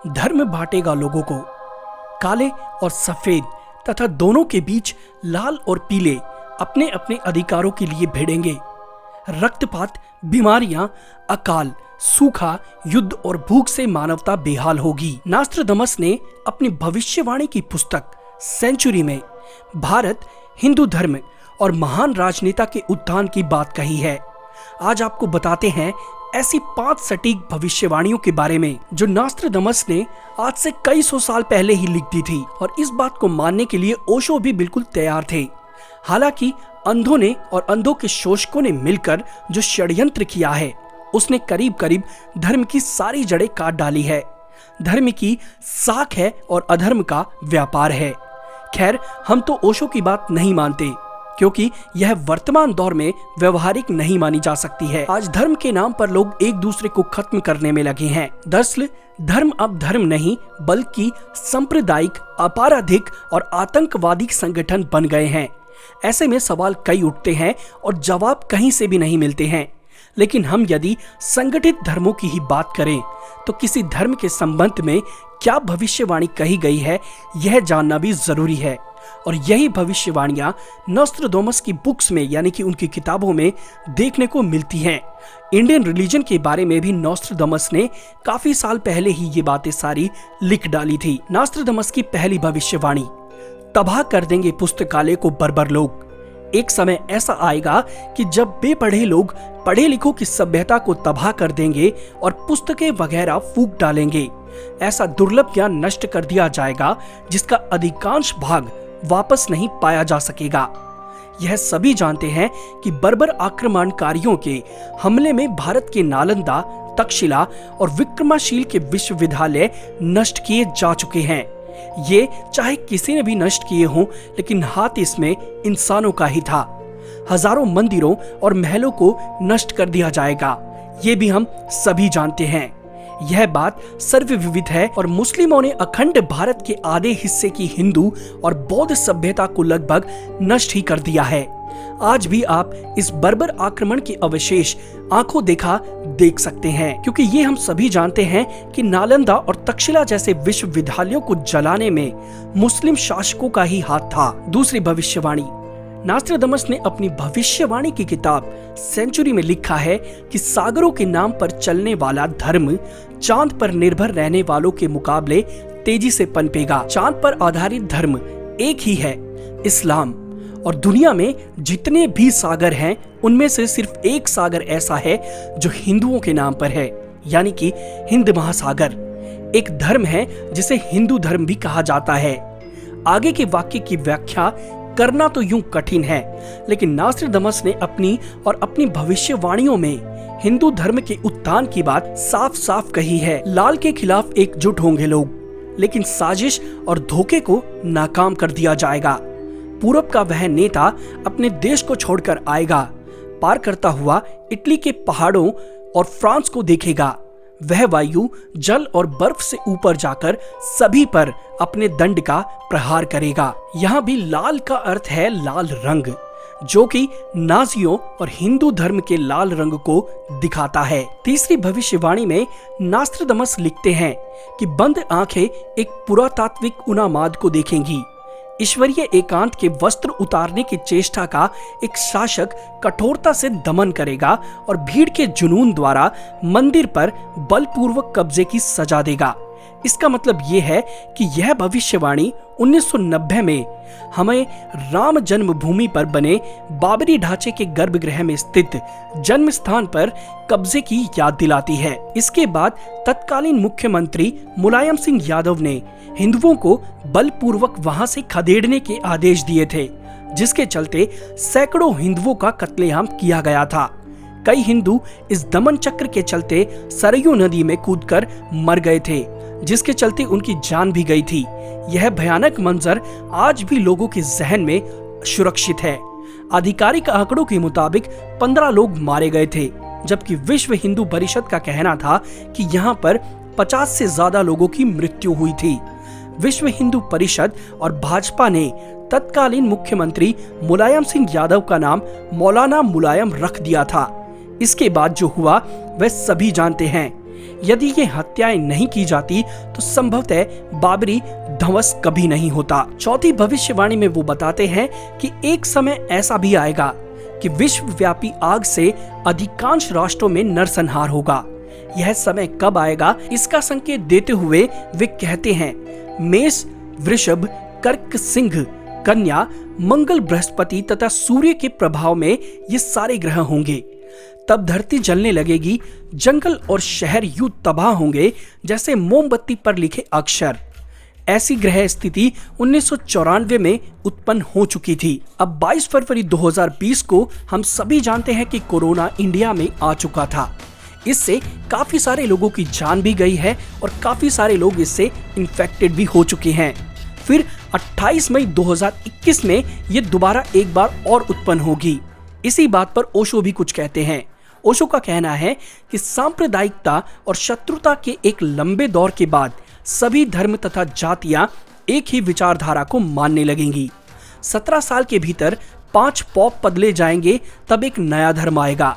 धर्म बांटेगा लोगों को। काले और सफेद तथा दोनों के बीच लाल और पीले अपने अपने अधिकारों के लिए भिड़ेंगे। रक्तपात, बीमारियां, अकाल, सूखा, युद्ध और भूख से मानवता बेहाल होगी। नास्ट्राडामस ने अपनी भविष्यवाणी की पुस्तक सेंचुरी में भारत, हिंदू धर्म और महान राजनेता के उत्थान की बात कही है। आज आपको बताते हैं ऐसी 5 सटीक भविष्यवाणियों के बारे में जो नास्ट्राडामस ने आज से कई सौ साल पहले ही लिख दी थी, और इस बात को मानने के लिए ओशो भी बिल्कुल तैयार थे। हालांकि अंधों ने और अंधों के शोषकों ने मिलकर जो षड्यंत्र किया है, उसने करीब करीब धर्म की सारी जड़ें काट डाली है। धर्म की साख है और अधर्म का व्यापार है। खैर, हम तो ओशो की बात नहीं मानते, क्योंकि यह वर्तमान दौर में व्यवहारिक नहीं मानी जा सकती है। आज धर्म के नाम पर लोग एक दूसरे को खत्म करने में लगे हैं। दरअसल धर्म अब धर्म नहीं बल्कि सांप्रदायिक, आपराधिक और आतंकवादी संगठन बन गए हैं। ऐसे में सवाल कई उठते हैं और जवाब कहीं से भी नहीं मिलते हैं। लेकिन हम यदि संगठित धर्मों की ही बात करें तो किसी धर्म के संबंध में क्या भविष्यवाणी कही गई है, यह जानना भी जरूरी है। और यही भविष्यवाणियां नास्ट्राडामस की बुक्स में यानी कि उनकी किताबों में देखने को मिलती हैं। इंडियन रिलीजन के बारे में भी नास्ट्राडामस ने काफी साल पहले ही ये बातें सारी लिख डाली थी। नास्ट्राडामस की पहली भविष्यवाणी, तबाह कर देंगे पुस्तकालय को बर्बर लोग। एक समय ऐसा आएगा कि जब बेपढ़े लोग पढ़े लिखों की सभ्यता को तबाह कर देंगे और पुस्तकें वगैरह फूंक डालेंगे। ऐसा दुर्लभ ज्ञान नष्ट कर दिया जाएगा जिसका अधिकांश भाग वापस नहीं पाया जा सकेगा। यह सभी जानते हैं कि बर्बर आक्रमणकारियों के हमले में भारत के नालंदा, तक्षशिला और विक्रमाशील के विश्वविद्यालय नष्ट किए जा चुके हैं। ये चाहे किसी ने भी नष्ट किए हों, लेकिन हाथ इसमें इंसानों का ही था। हजारों मंदिरों और महलों को नष्ट कर दिया जाएगा, ये भी हम सभी जानते हैं। यह बात सर्वविदित है और मुस्लिमों ने अखंड भारत के आधे हिस्से की हिंदू और बौद्ध सभ्यता को लगभग नष्ट ही कर दिया है। आज भी आप इस बर्बर आक्रमण के अवशेष आंखों देखा देख सकते हैं, क्योंकि ये हम सभी जानते हैं कि नालंदा और तक्षशिला जैसे विश्वविद्यालयों को जलाने में मुस्लिम शासकों का ही हाथ था। दूसरी भविष्यवाणी, नास्ट्राडामस ने अपनी भविष्यवाणी की किताब सेंचुरी में लिखा है कि सागरों के नाम पर चलने वाला धर्म चांद पर निर्भर रहने वालों के मुकाबले तेजी से पनपेगा। चांद पर आधारित धर्म एक ही है, इस्लाम। और दुनिया में जितने भी सागर हैं, उनमें से सिर्फ एक सागर ऐसा है जो हिंदुओं के नाम पर है, यानी कि हिंद महासागर। एक धर्म है जिसे हिंदू धर्म भी कहा जाता है। आगे के वाक्य की व्याख्या करना तो यूं कठिन है, लेकिन नास्ट्राडामस ने अपनी भविष्यवाणियों में हिंदू धर्म के उत्थान की बात साफ साफ कही है। लाल के खिलाफ एकजुट होंगे लोग, लेकिन साजिश और धोखे को नाकाम कर दिया जाएगा। पूरब का वह नेता अपने देश को छोड़कर आएगा, पार करता हुआ इटली के पहाड़ों और फ्रांस को देखेगा। वह वायु, जल और बर्फ से ऊपर जाकर सभी पर अपने दंड का प्रहार करेगा। यहाँ भी लाल का अर्थ है लाल रंग, जो कि नाजियों और हिंदू धर्म के लाल रंग को दिखाता है। तीसरी भविष्यवाणी में नास्ट्राडामस लिखते हैं कि बंद आंखें एक पुरातात्विक उन्माद को देखेंगी। ईश्वरीय एकांत के वस्त्र उतारने की चेष्टा का एक शासक कठोरता से दमन करेगा और भीड़ के जुनून द्वारा मंदिर पर बलपूर्वक कब्जे की सजा देगा। इसका मतलब यह है कि यह भविष्यवाणी 1990 में हमें राम जन्मभूमि पर बने बाबरी ढांचे के गर्भगृह में स्थित जन्म स्थान पर कब्जे की याद दिलाती है। इसके बाद तत्कालीन मुख्यमंत्री मुलायम सिंह यादव ने हिंदुओं को बलपूर्वक वहां से खदेड़ने के आदेश दिए थे, जिसके चलते सैकड़ों हिंदुओं का कत्लेआम किया गया था। कई हिंदू इस दमन चक्र के चलते सरयू नदी में कूदकर मर गए थे, जिसके चलते उनकी जान भी गई थी। यह भयानक मंजर आज भी लोगों के जहन में सुरक्षित है। आधिकारिक आंकड़ों के मुताबिक 15 लोग मारे गए थे, जबकि विश्व हिंदू परिषद का कहना था कि यहाँ पर 50 से ज्यादा लोगों की मृत्यु हुई थी। विश्व हिंदू परिषद और भाजपा ने तत्कालीन मुख्यमंत्री मुलायम सिंह यादव का नाम मौलाना मुलायम रख दिया था। इसके बाद जो हुआ वह सभी जानते हैं। यदि ये हत्याएं नहीं की जाती तो संभवतः बाबरी ध्वंस कभी नहीं होता। चौथी भविष्यवाणी में वो बताते हैं कि एक समय ऐसा भी आएगा कि विश्वव्यापी आग से अधिकांश राष्ट्रों में नरसंहार होगा। यह समय कब आएगा, इसका संकेत देते हुए वे कहते हैं, मेष, वृषभ, कर्क, सिंह, कन्या, मंगल, बृहस्पति तथा सूर्य के प्रभाव में ये सारे ग्रह होंगे। तब धरती जलने लगेगी, जंगल और शहर यूं तबाह होंगे जैसे मोमबत्ती पर लिखे अक्षर। ऐसी ग्रह स्थिति 1994 में उत्पन्न हो चुकी थी। अब 22 फरवरी 2020 को हम सभी जानते हैं कि कोरोना इंडिया में आ चुका था। इससे काफी सारे लोगों की जान भी गई है और काफी सारे लोग इससे इन्फेक्टेड भी हो चुके हैं। फिर 28 मई 2021 में ये दोबारा एक बार और उत्पन्न होगी। इसी बात पर ओशो भी कुछ कहते हैं। ओशो का कहना है कि सांप्रदायिकता और शत्रुता के एक लंबे दौर के बाद सभी धर्म तथा जातियां एक ही विचारधारा को मानने लगेंगी। 17 साल के भीतर 5 पॉप बदले जाएंगे, तब एक नया धर्म आएगा।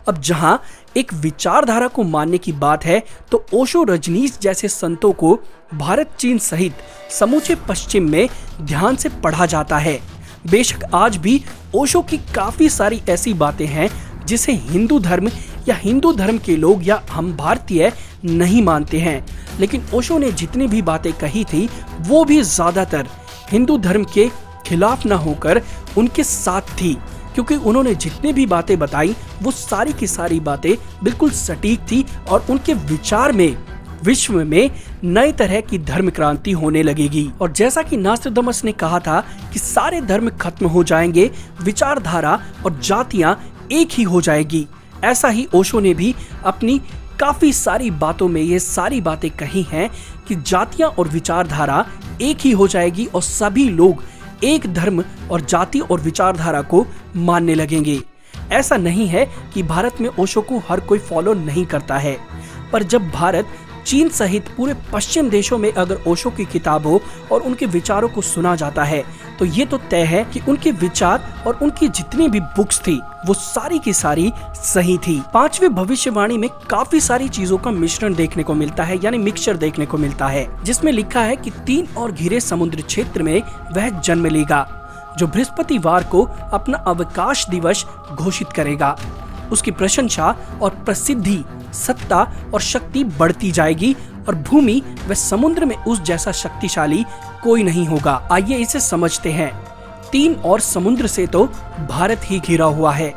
अब जहां एक विचारधारा को मानने की बात है तो ओशो, रजनीश जैसे संतों को भारत, चीन सहित समूचे पश्चिम में ध्यान से पढ़ा जाता है। बेशक आज भी ओशो की काफी सारी ऐसी बातें हैं जिसे हिंदू धर्म या हिंदू धर्म के लोग या हम भारतीय नहीं मानते हैं, लेकिन ओशो ने जितनी भी बातें कही थी वो भी ज्यादातर हिंदू धर्म के खिलाफ न होकर उनके साथ थी, क्योंकि उन्होंने जितनी भी बातें बताई वो सारी की सारी बातें बिल्कुल सटीक थी और उनके विचार में विश्व में नई तरह की धर्म क्रांति होने लगेगी। और जैसा कि नास्ट्राडामस ने कहा था कि सारे धर्म खत्म हो जाएंगे, विचारधारा और जातियां एक ही हो जाएगी, ऐसा ही ओशो ने भी अपनी काफी सारी बातों में ये सारी बातें कही हैं कि जातियां और विचारधारा एक ही हो जाएगी और सभी लोग एक धर्म और जाति और विचारधारा को मानने लगेंगे। ऐसा नहीं है कि भारत में ओशो को हर कोई फॉलो नहीं करता है, पर जब भारत, चीन सहित पूरे पश्चिम देशों में अगर ओशो की किताबों और उनके विचारों को सुना जाता है तो ये तो तय है कि उनके विचार और उनकी जितनी भी बुक्स थी वो सारी की सारी सही थी। 5वीं भविष्यवाणी में काफी सारी चीजों का मिश्रण देखने को मिलता है, यानी मिक्सचर देखने को मिलता है, जिसमें लिखा है कि 3 और घिरे समुद्र क्षेत्र में वह जन्म लेगा जो बृहस्पतिवार को अपना अवकाश दिवस घोषित करेगा। उसकी प्रशंसा और प्रसिद्धि, सत्ता और शक्ति बढ़ती जाएगी और भूमि व समुद्र में उस जैसा शक्तिशाली कोई नहीं होगा। आइए इसे समझते हैं। 3 और समुद्र से तो भारत ही घिरा हुआ है।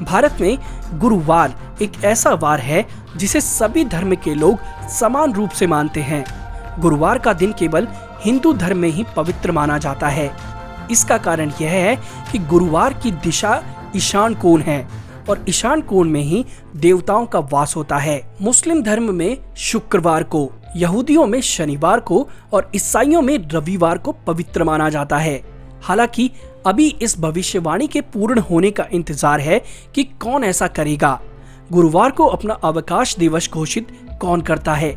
भारत में गुरुवार एक ऐसा वार है जिसे सभी धर्म के लोग समान रूप से मानते हैं। गुरुवार का दिन केवल हिंदू धर्म में ही पवित्र माना जाता है। इसका कारण यह है कि गुरुवार की दिशा ईशान कोण है और ईशान कोण में ही देवताओं का वास होता है। मुस्लिम धर्म में शुक्रवार को, यहूदियों में शनिवार को और ईसाइयों में रविवार को पवित्र माना जाता है। हालांकि अभी इस भविष्यवाणी के पूर्ण होने का इंतजार है कि कौन ऐसा करेगा। गुरुवार को अपना अवकाश दिवस घोषित कौन करता है?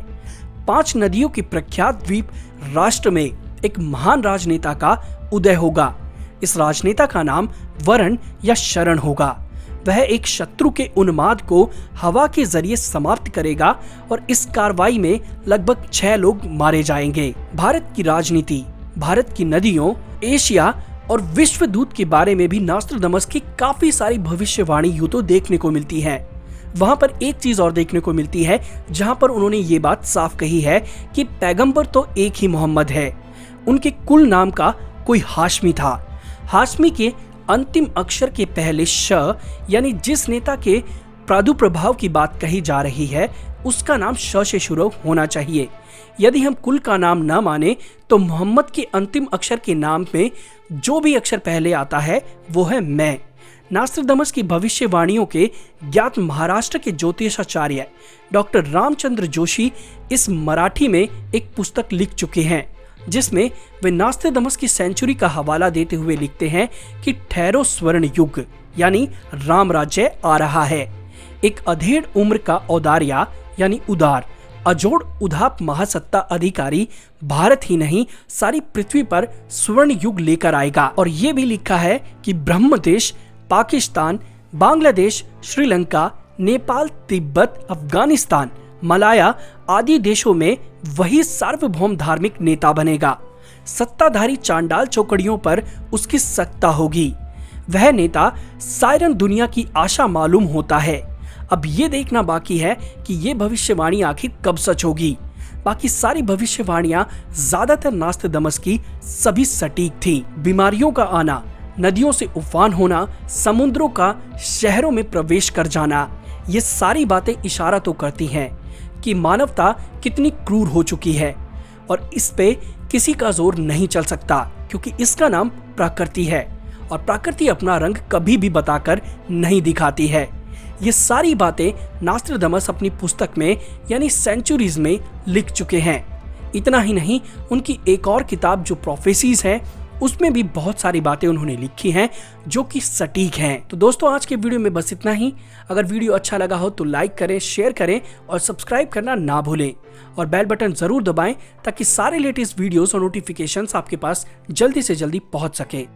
5 नदियों के प्रख्यात द्वीप राष्ट्र में एक महान राजनेता का उदय होगा। इस राजनेता का नाम वरुण या शरण होगा। वह एक शत्रु के उन्माद को हवा के जरिए समाप्त करेगा और इस कार्रवाई में लगभग 6 लोग मारे जाएंगे। भारत की राजनीति, भारत की नदियों, एशिया और विश्व दूत के बारे में भी नास्ट्राडामस की काफी सारी भविष्यवाणी यूं तो देखने को मिलती है। वहां पर एक चीज और देखने को मिलती है जहां पर उन्होंने ये बात साफ कही है कि पैगंबर तो एक ही मोहम्मद है। उनके कुल नाम का कोई हाशमी था। हाशमी के अंतिम अक्षर के पहले श, यानी जिस नेता के प्रादुर्भाव की बात कही जा रही है उसका नाम श से शुरू होना चाहिए। यदि हम कुल का नाम न माने तो मोहम्मद के अंतिम अक्षर के नाम में जो भी अक्षर पहले आता है वो है मैं। नास्ट्राडामस की भविष्यवाणियों के ज्ञात महाराष्ट्र के ज्योतिषाचार्य डॉक्टर रामचंद्र जोशी इस मराठी में एक पुस्तक लिख चुके हैं, जिसमें वे नास्ट्राडामस की सेंचुरी का हवाला देते हुए लिखते हैं कि ठहरो स्वर्ण युग, यानी राम राज्य आ रहा है। एक अधेड़ उम्र का औदार्या यानी उदार, अजोड़ उदाप महासत्ता अधिकारी भारत ही नहीं सारी पृथ्वी पर स्वर्ण युग लेकर आएगा। और ये भी लिखा है कि ब्रह्म देश, पाकिस्तान, बांग्लादेश, श्रीलंका, नेपाल, तिब्बत, अफगानिस्तान, मलाया आदि देशों में वही सार्वभौम धार्मिक नेता बनेगा। सत्ताधारी चांडाल चौकड़ियों पर उसकी सत्ता होगी। वह नेता सायरन दुनिया की आशा मालूम होता है। अब ये देखना बाकी है कि ये भविष्यवाणी आखिर कब सच होगी। बाकी सारी भविष्यवाणियां ज्यादातर नास्त्रदमस की सभी सटीक थी। बीमारियों का आना, नदियों से उफान होना, समुद्रों का शहरों में प्रवेश कर जाना, ये सारी बातें इशारा तो करती हैं कि मानवता कितनी क्रूर हो चुकी है और इस पे किसी का जोर नहीं चल सकता, क्योंकि इसका नाम प्रकृति है और प्रकृति अपना रंग कभी भी बताकर नहीं दिखाती है। ये सारी बातें नास्त्रदमस अपनी पुस्तक में यानी सेंचुरीज में लिख चुके हैं। इतना ही नहीं, उनकी एक और किताब जो प्रोफेसीज है उसमें भी बहुत सारी बातें उन्होंने लिखी हैं जो कि सटीक हैं। तो दोस्तों, आज के वीडियो में बस इतना ही। अगर वीडियो अच्छा लगा हो तो लाइक करें, शेयर करें और सब्सक्राइब करना ना भूलें और बेल बटन जरूर दबाएं ताकि सारे लेटेस्ट वीडियोस और नोटिफिकेशंस आपके पास जल्दी से जल्दी पहुंच सके।